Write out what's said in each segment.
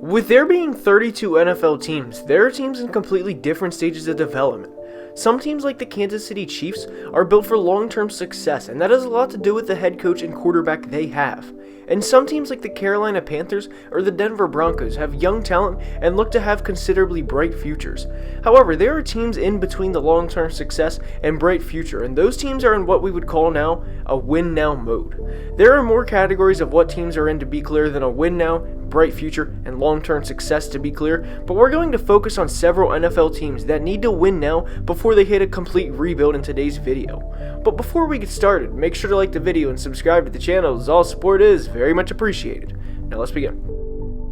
With there being 32 NFL teams, there are teams in completely different stages of development. Some teams like the Kansas City Chiefs are built for long-term success, and that has a lot to do with the head coach and quarterback they have. And some teams like the Carolina Panthers or the Denver Broncos have young talent and look to have considerably bright futures. However, there are teams in between the long-term success and bright future, and those teams are in what we would call now a win-now mode. There are more categories of what teams are in to be clear than a win-now, bright future, and long-term success to be clear, but we're going to focus on several NFL teams that need to win now before they hit a complete rebuild in today's video. But before we get started, make sure to like the video and subscribe to the channel, as all support is very much appreciated. Now let's begin.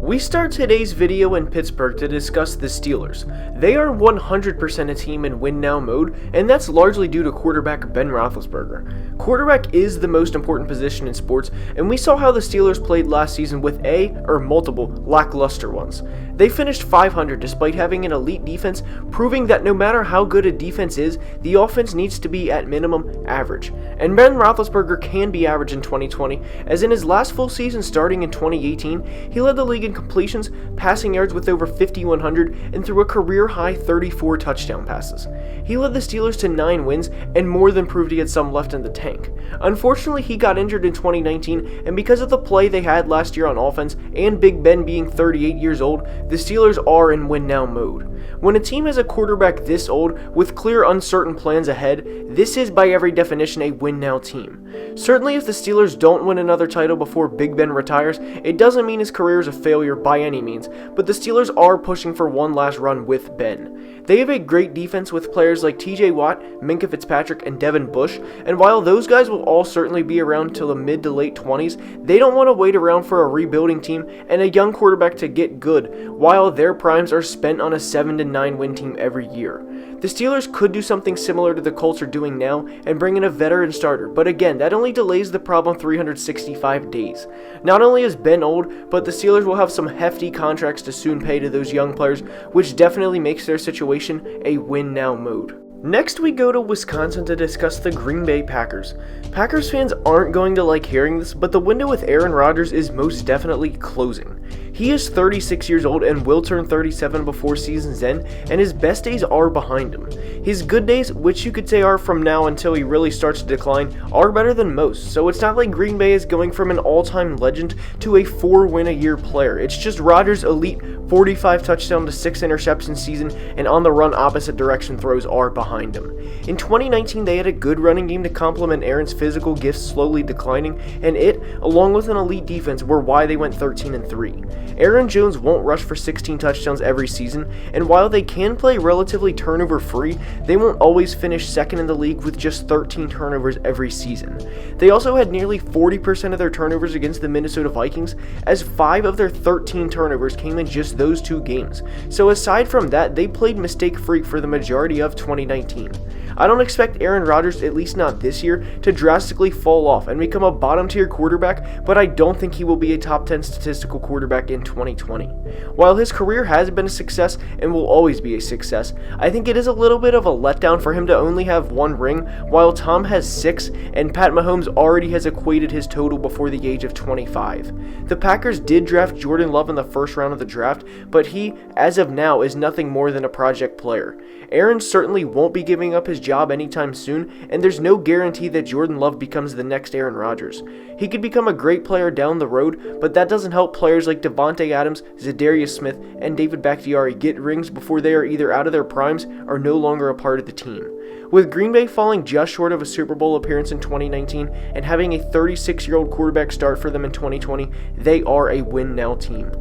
We start today's video in Pittsburgh to discuss the Steelers. They are 100% a team in win-now mode, and that's largely due to quarterback Ben Roethlisberger. Quarterback is the most important position in sports, and we saw how the Steelers played last season with multiple lackluster ones. They finished 500 despite having an elite defense, proving that no matter how good a defense is, the offense needs to be at minimum average. And Ben Roethlisberger can be average in 2020, as in his last full season starting in 2018, he led the league in completions, passing yards with over 5,100, and threw a career-high 34 touchdown passes. He led the Steelers to 9 wins, and more than proved he had some left in the tank. Unfortunately, he got injured in 2019, and because of the play they had last year on offense, and Big Ben being 38 years old, the Steelers are in win-now mode. When a team has a quarterback this old, with clear uncertain plans ahead, this is by every definition a win-now team. Certainly if the Steelers don't win another title before Big Ben retires, it doesn't mean his career is a failure by any means, but the Steelers are pushing for one last run with Ben. They have a great defense with players like TJ Watt, Minkah Fitzpatrick, and Devin Bush, and while those guys will all certainly be around till the mid to late 20s, they don't want to wait around for a rebuilding team and a young quarterback to get good, while their primes are spent on a 7-9 win team every year. The Steelers could do something similar to the Colts are doing now and bring in a veteran starter, but again, that only delays the problem 365 days. Not only is Ben old, but the Steelers will have some hefty contracts to soon pay to those young players, which definitely makes their situation a win-now mode. Next, we go to Wisconsin to discuss the Green Bay Packers. Packers fans aren't going to like hearing this, but the window with Aaron Rodgers is most definitely closing. He is 36 years old and will turn 37 before season's end, and his best days are behind him. His good days, which you could say are from now until he really starts to decline, are better than most, so it's not like Green Bay is going from an all-time legend to a 4-win-a-year player. It's just Rodgers' elite 45 touchdown to 6 interception season and on-the-run opposite direction throws are behind him. In 2019, they had a good running game to complement Aaron's physical gifts slowly declining, and it, along with an elite defense, were why they went 13-3. Aaron Jones won't rush for 16 touchdowns every season, and while they can play relatively turnover-free, they won't always finish second in the league with just 13 turnovers every season. They also had nearly 40% of their turnovers against the Minnesota Vikings, as 5 of their 13 turnovers came in just those 2 games. So aside from that, they played mistake-free for the majority of 2019. I don't expect Aaron Rodgers, at least not this year, to drastically fall off and become a bottom-tier quarterback, but I don't think he will be a top 10 statistical quarterback in 2020. While his career has been a success and will always be a success, I think it is a little bit of a letdown for him to only have 1 ring, while Tom has 6 and Pat Mahomes already has equated his total before the age of 25. The Packers did draft Jordan Love in the first round of the draft, but he, as of now, is nothing more than a project player. Aaron certainly won't be giving up his job anytime soon, and there's no guarantee that Jordan Love becomes the next Aaron Rodgers. He could become a great player down the road, but that doesn't help players like Devontae Adams, Zadarius Smith, and David Bakhtiari get rings before they are either out of their primes or no longer a part of the team. With Green Bay falling just short of a Super Bowl appearance in 2019 and having a 36-year-old quarterback start for them in 2020, they are a win-now team.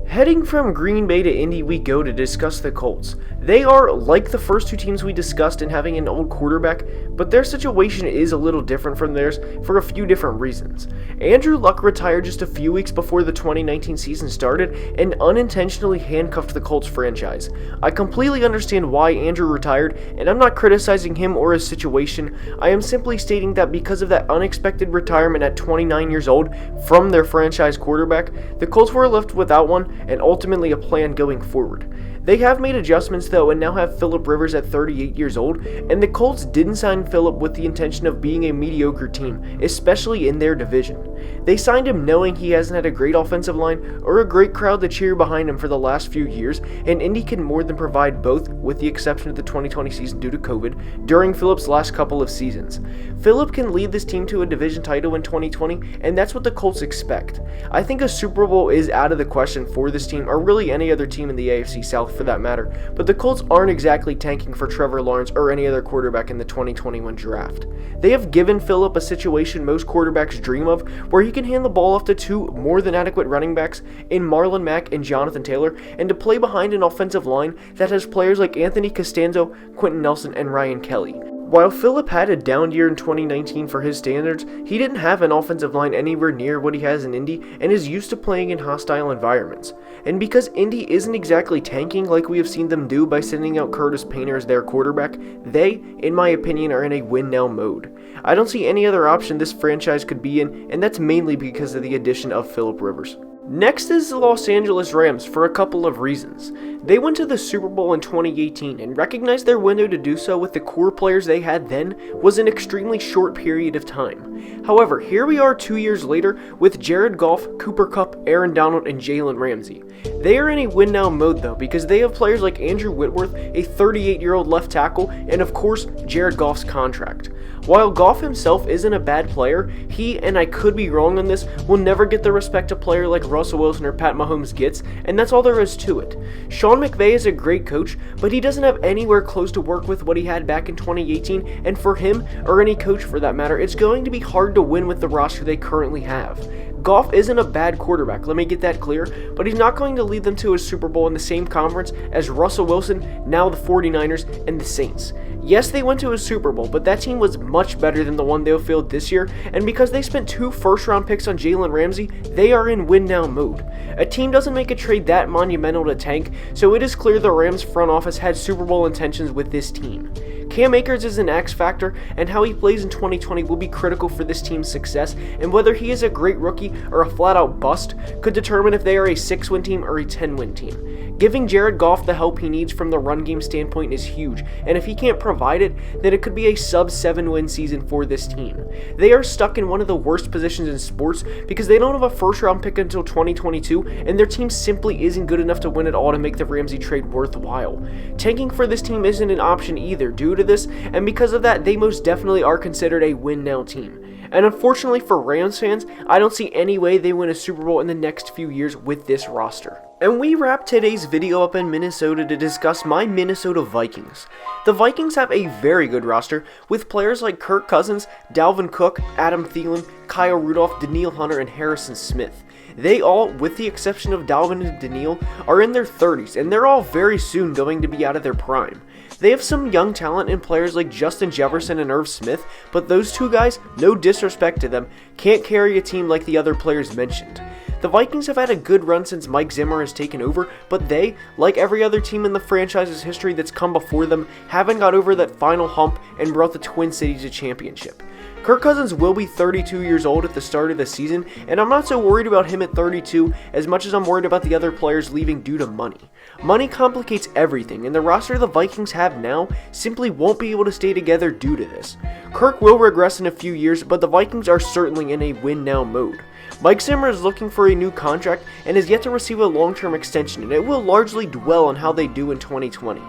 Heading from Green Bay to Indy, we go to discuss the Colts. They are like the first 2 teams we discussed in having an old quarterback, but their situation is a little different from theirs for a few different reasons. Andrew Luck retired just a few weeks before the 2019 season started and unintentionally handcuffed the Colts franchise. I completely understand why Andrew retired, and I'm not criticizing him or his situation. I am simply stating that because of that unexpected retirement at 29 years old from their franchise quarterback, the Colts were left without one and ultimately a plan going forward. They have made adjustments though and now have Phillip Rivers at 38 years old, and the Colts didn't sign Phillip with the intention of being a mediocre team, especially in their division. They signed him knowing he hasn't had a great offensive line or a great crowd to cheer behind him for the last few years, and Indy can more than provide both, with the exception of the 2020 season due to COVID, during Philip's last couple of seasons. Philip can lead this team to a division title in 2020, and that's what the Colts expect. I think a Super Bowl is out of the question for this team, or really any other team in the AFC South for that matter, but the Colts aren't exactly tanking for Trevor Lawrence or any other quarterback in the 2021 draft. They have given Philip a situation most quarterbacks dream of, where he can hand the ball off to two more than adequate running backs in Marlon Mack and Jonathan Taylor, and to play behind an offensive line that has players like Anthony Costanzo, Quentin Nelson, and Ryan Kelly. While Philip had a down year in 2019 for his standards, he didn't have an offensive line anywhere near what he has in Indy and is used to playing in hostile environments. And because Indy isn't exactly tanking like we have seen them do by sending out Curtis Painter as their quarterback, they, in my opinion, are in a win-now mode. I don't see any other option this franchise could be in, and that's mainly because of the addition of Philip Rivers. Next is the Los Angeles Rams for a couple of reasons. They went to the Super Bowl in 2018 and recognized their window to do so with the core players they had then was an extremely short period of time. However, here we are 2 years later with Jared Goff, Cooper Kupp, Aaron Donald, and Jalen Ramsey. They are in a win-now mode though because they have players like Andrew Whitworth, a 38-year-old left tackle, and of course Jared Goff's contract. While Goff himself isn't a bad player, he, and I could be wrong on this, will never get the respect a player like Russell Wilson or Pat Mahomes gets, and that's all there is to it. Sean McVay is a great coach, but he doesn't have anywhere close to work with what he had back in 2018, and for him, or any coach for that matter, it's going to be hard to win with the roster they currently have. Goff isn't a bad quarterback, let me get that clear, but he's not going to lead them to a Super Bowl in the same conference as Russell Wilson, now the 49ers, and the Saints. Yes, they went to a Super Bowl, but that team was much better than the one they'll field this year, and because they spent 2 first-round picks on Jalen Ramsey, they are in win-now mode. A team doesn't make a trade that monumental to tank, so it is clear the Rams front office had Super Bowl intentions with this team. Cam Akers is an X factor, and how he plays in 2020 will be critical for this team's success, and whether he is a great rookie or a flat-out bust could determine if they are a 6-win team or a 10-win team. Giving Jared Goff the help he needs from the run game standpoint is huge, and if he can't provide it, then it could be a sub-7-win season for this team. They are stuck in one of the worst positions in sports because they don't have a first-round pick until 2022, and their team simply isn't good enough to win it all to make the Ramsey trade worthwhile. Tanking for this team isn't an option either due to this, and because of that, they most definitely are considered a win-now team. And unfortunately for Rams fans, I don't see any way they win a Super Bowl in the next few years with this roster. And we wrap today's video up in Minnesota to discuss my Minnesota Vikings. The Vikings have a very good roster with players like Kirk Cousins, Dalvin Cook, Adam Thielen, Kyle Rudolph, Danielle Hunter, and Harrison Smith. They all, with the exception of Dalvin and Danielle, are in their 30s, and they're all very soon going to be out of their prime. They have some young talent in players like Justin Jefferson and Irv Smith, but those two guys, no disrespect to them, can't carry a team like the other players mentioned. The Vikings have had a good run since Mike Zimmer has taken over, but they, like every other team in the franchise's history that's come before them, haven't got over that final hump and brought the Twin Cities a championship. Kirk Cousins will be 32 years old at the start of the season, and I'm not so worried about him at 32 as much as I'm worried about the other players leaving due to money. Money complicates everything, and the roster the Vikings have now simply won't be able to stay together due to this. Kirk will regress in a few years, but the Vikings are certainly in a win-now mode. Mike Zimmer is looking for a new contract and is yet to receive a long-term extension, and it will largely dwell on how they do in 2020.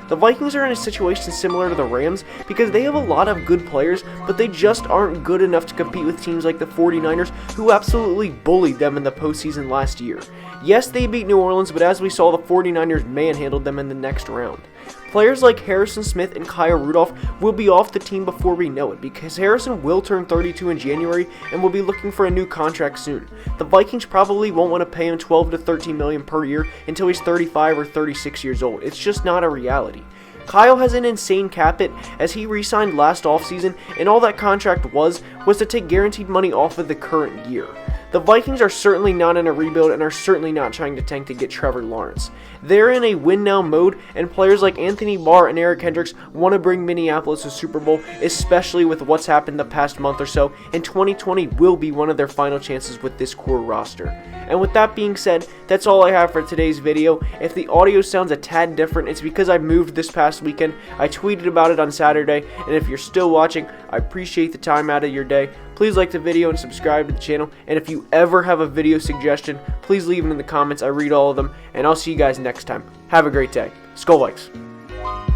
The Vikings are in a situation similar to the Rams because they have a lot of good players, but they just aren't good enough to compete with teams like the 49ers, who absolutely bullied them in the postseason last year. Yes, they beat New Orleans, but as we saw, the 49ers manhandled them in the next round. Players like Harrison Smith and Kyle Rudolph will be off the team before we know it because Harrison will turn 32 in January and will be looking for a new contract soon. The Vikings probably won't want to pay him $12 to $13 million per year until he's 35 or 36 years old. It's just not a reality. Kyle has an insane cap hit as he re-signed last offseason, and all that contract was to take guaranteed money off of the current year. The Vikings are certainly not in a rebuild and are certainly not trying to tank to get Trevor Lawrence. They're in a win-now mode, and players like Anthony Barr and Eric Hendricks want to bring Minneapolis a Super Bowl, especially with what's happened the past month or so, and 2020 will be one of their final chances with this core roster. And with that being said, that's all I have for today's video. If the audio sounds a tad different, it's because I moved this past weekend. I tweeted about it on Saturday, and if you're still watching, I appreciate the time out of your day. please like the video and subscribe to the channel. And if you ever have a video suggestion, please leave them in the comments. I read all of them, and I'll see you guys next time. Have a great day. Skol Vikes.